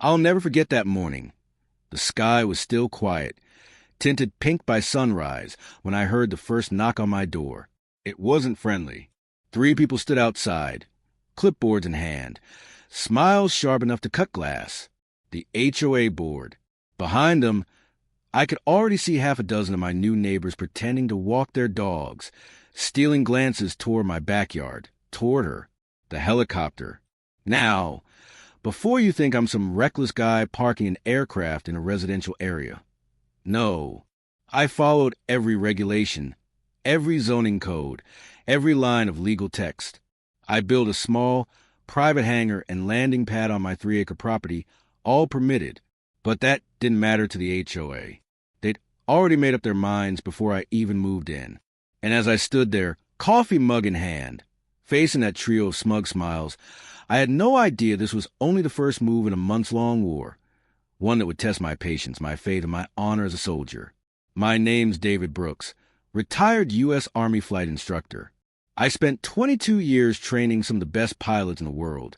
I'll never forget that morning. The sky was still quiet, tinted pink by sunrise, when I heard the first knock on my door. It wasn't friendly. 3 people stood outside, clipboards in hand, smiles sharp enough to cut glass. The HOA board. Behind them, I could already see half a dozen of my new neighbors pretending to walk their dogs, stealing glances toward my backyard, toward her, the helicopter. Now, before you think I'm some reckless guy parking an aircraft in a residential area. No, I followed every regulation, every zoning code, every line of legal text. I built a small, private hangar and landing pad on my 3-acre property, all permitted, but that didn't matter to the HOA. They'd already made up their minds before I even moved in. And as I stood there, coffee mug in hand, facing that trio of smug smiles, I had no idea this was only the first move in a months-long war, one that would test my patience, my faith, and my honor as a soldier. My name's David Brooks, retired U.S. Army flight instructor. I spent 22 years training some of the best pilots in the world,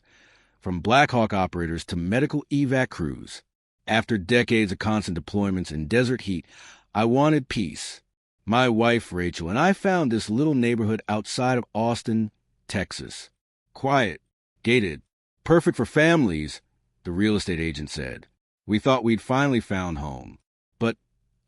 from Black Hawk operators to medical evac crews. After decades of constant deployments in desert heat, I wanted peace. My wife, Rachel, and I found this little neighborhood outside of Austin, Texas. Quiet, gated, perfect for families, the real estate agent said. We thought we'd finally found home. But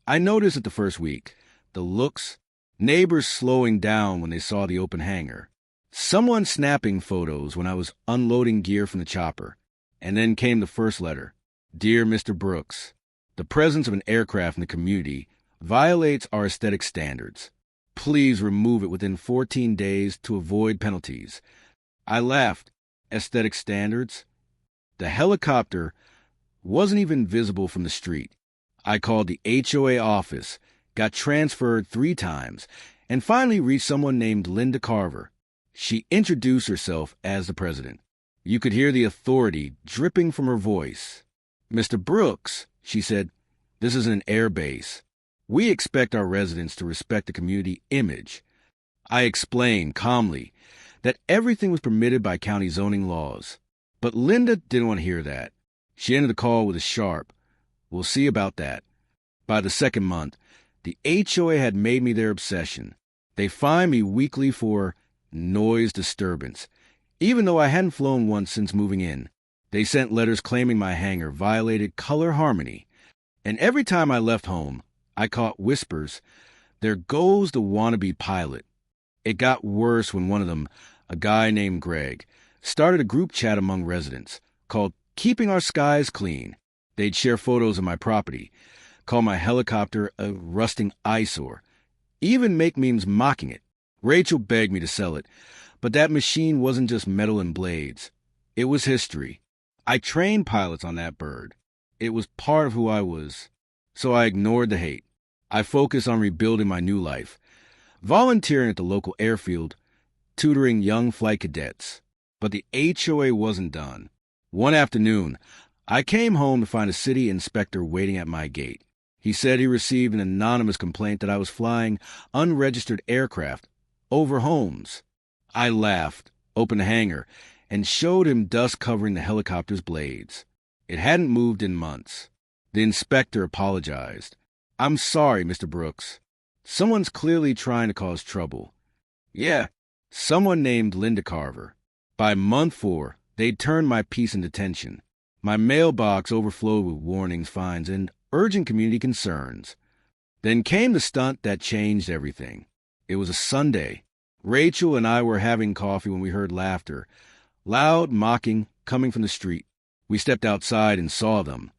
I noticed it the first week. The looks, neighbors slowing down when they saw the open hangar, someone snapping photos when I was unloading gear from the chopper. And then came the first letter. Dear Mr. Brooks, the presence of an aircraft in the community violates our aesthetic standards. Please remove it within 14 days to avoid penalties. I laughed. Aesthetic standards? The helicopter wasn't even visible from the street. I called the HOA office, got transferred 3 times, and finally reached someone named Linda Carver. She introduced herself as the president. You could hear the authority dripping from her voice. Mr. Brooks, she said, this is an air base. We expect our residents to respect the community image. I explained calmly that everything was permitted by county zoning laws. But Linda didn't want to hear that. She ended the call with a sharp, we'll see about that. By the 2nd month, the HOA had made me their obsession. They fined me weekly for noise disturbance, even though I hadn't flown once since moving in. They sent letters claiming my hangar violated color harmony. And every time I left home, I caught whispers, there goes the wannabe pilot. It got worse when one of them, a guy named Greg, started a group chat among residents called Keeping Our Skies Clean. They'd share photos of my property, call my helicopter a rusting eyesore, even make memes mocking it. Rachel begged me to sell it, but that machine wasn't just metal and blades. It was history. I trained pilots on that bird. It was part of who I was. So I ignored the hate. I focused on rebuilding my new life, volunteering at the local airfield, tutoring young flight cadets. But the HOA wasn't done. One afternoon, I came home to find a city inspector waiting at my gate. He said he received an anonymous complaint that I was flying unregistered aircraft over homes. I laughed, opened the hangar, and showed him dust covering the helicopter's blades. It hadn't moved in months. The inspector apologized. I'm sorry, Mr. Brooks. Someone's clearly trying to cause trouble. Yeah, someone named Linda Carver. By month 4, they'd turned my piece in detention. My mailbox overflowed with warnings, fines, and urgent community concerns. Then came the stunt that changed everything. It was a Sunday. Rachel and I were having coffee when we heard laughter, loud, mocking, coming from the street. We stepped outside and saw them.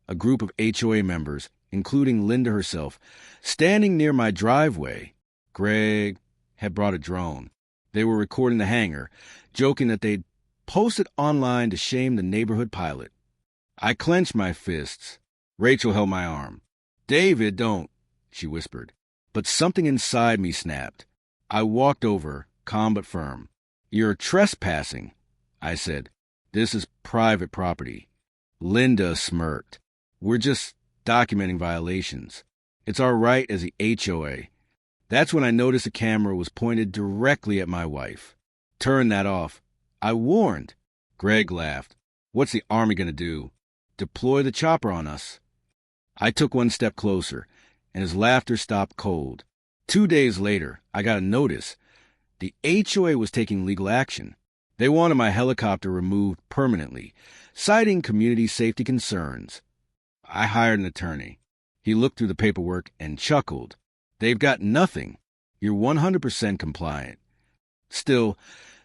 A group of HOA members, including Linda herself, standing near my driveway. Greg had brought a drone. They were recording the hangar, joking that they'd post it online to shame the neighborhood pilot. I clenched my fists. Rachel held my arm. David, don't, she whispered. But something inside me snapped. I walked over, calm but firm. You're trespassing, I said. This is private property. Linda smirked. We're just documenting violations. It's our right as the HOA. That's when I noticed the camera was pointed directly at my wife. Turn that off. I warned. Greg laughed. What's the Army going to do? Deploy the chopper on us. I took one step closer, and his laughter stopped cold. 2 days later, I got a notice. The HOA was taking legal action. They wanted my helicopter removed permanently, citing community safety concerns. I hired an attorney. He looked through the paperwork and chuckled. They've got nothing. You're 100% compliant. Still,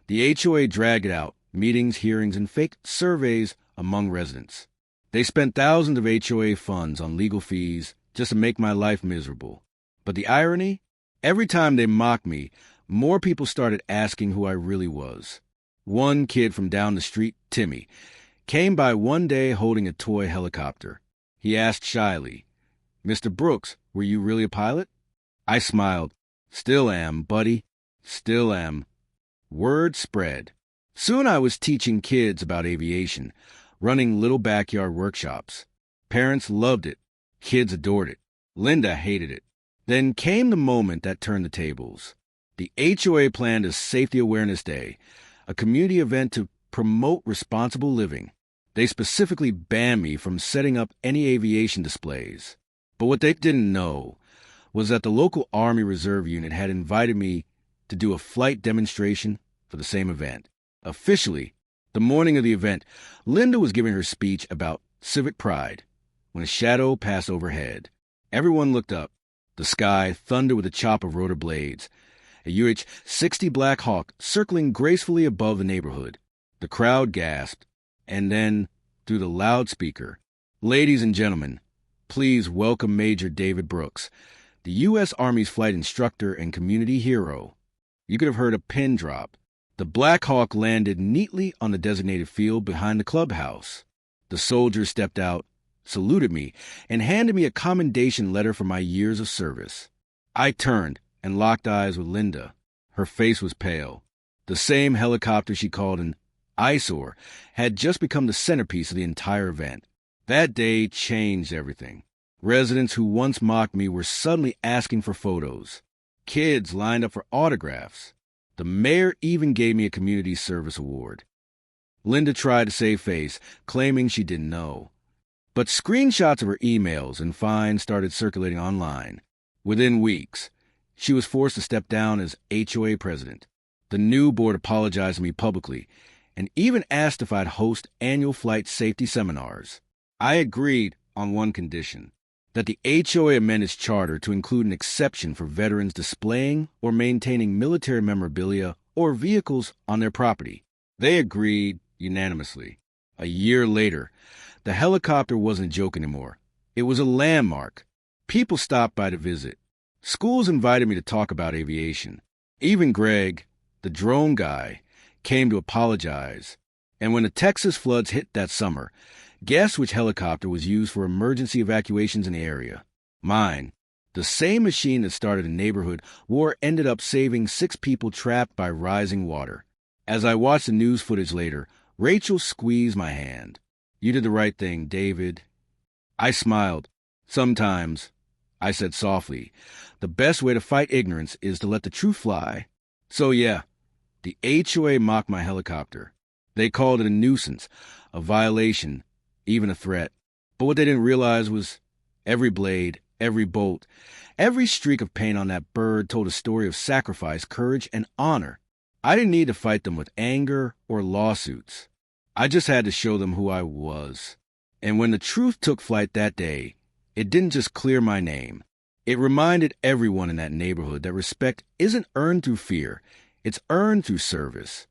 the HOA dragged it out, meetings, hearings, and fake surveys among residents. They spent thousands of HOA funds on legal fees just to make my life miserable. But the irony? Every time they mocked me, more people started asking who I really was. One kid from down the street, Timmy, came by one day holding a toy helicopter. He asked shyly, "Mr. Brooks, were you really a pilot?" I smiled. "Still am, buddy. Still am." Word spread. Soon I was teaching kids about aviation, running little backyard workshops. Parents loved it. Kids adored it. Linda hated it. Then came the moment that turned the tables. The HOA planned a Safety Awareness Day, a community event to promote responsible living. They specifically banned me from setting up any aviation displays. But what they didn't know was that the local Army Reserve unit had invited me to do a flight demonstration for the same event. Officially, the morning of the event, Linda was giving her speech about civic pride when a shadow passed overhead. Everyone looked up. The sky thundered with a chop of rotor blades. A UH-60 Black Hawk circling gracefully above the neighborhood. The crowd gasped, and then, through the loudspeaker, "Ladies and gentlemen, please welcome Major David Brooks, the U.S. Army's flight instructor and community hero." You could have heard a pin drop. The Black Hawk landed neatly on the designated field behind the clubhouse. The soldier stepped out, saluted me, and handed me a commendation letter for my years of service. I turned and locked eyes with Linda. Her face was pale. The same helicopter she called an eyesore had just become the centerpiece of the entire event. That day changed everything. Residents who once mocked me were suddenly asking for photos. Kids lined up for autographs. The mayor even gave me a community service award. Linda tried to save face, claiming she didn't know. But screenshots of her emails and fines started circulating online. Within weeks, she was forced to step down as HOA president. The new board apologized to me publicly and even asked if I'd host annual flight safety seminars. I agreed on one condition, that the HOA amend its charter to include an exception for veterans displaying or maintaining military memorabilia or vehicles on their property. They agreed unanimously. A year later, the helicopter wasn't a joke anymore. It was a landmark. People stopped by to visit. Schools invited me to talk about aviation. Even Greg, the drone guy, came to apologize. And when the Texas floods hit that summer, guess which helicopter was used for emergency evacuations in the area? Mine. The same machine that started a neighborhood war ended up saving 6 people trapped by rising water. As I watched the news footage later, Rachel squeezed my hand. "You did the right thing, David." I smiled. "Sometimes," I said softly, "the best way to fight ignorance is to let the truth fly." So yeah, the HOA mocked my helicopter. They called it a nuisance, a violation, even a threat. But what they didn't realize was every blade, every bolt, every streak of paint on that bird told a story of sacrifice, courage, and honor. I didn't need to fight them with anger or lawsuits. I just had to show them who I was. And when the truth took flight that day, it didn't just clear my name. It reminded everyone in that neighborhood that respect isn't earned through fear. It's earned through service.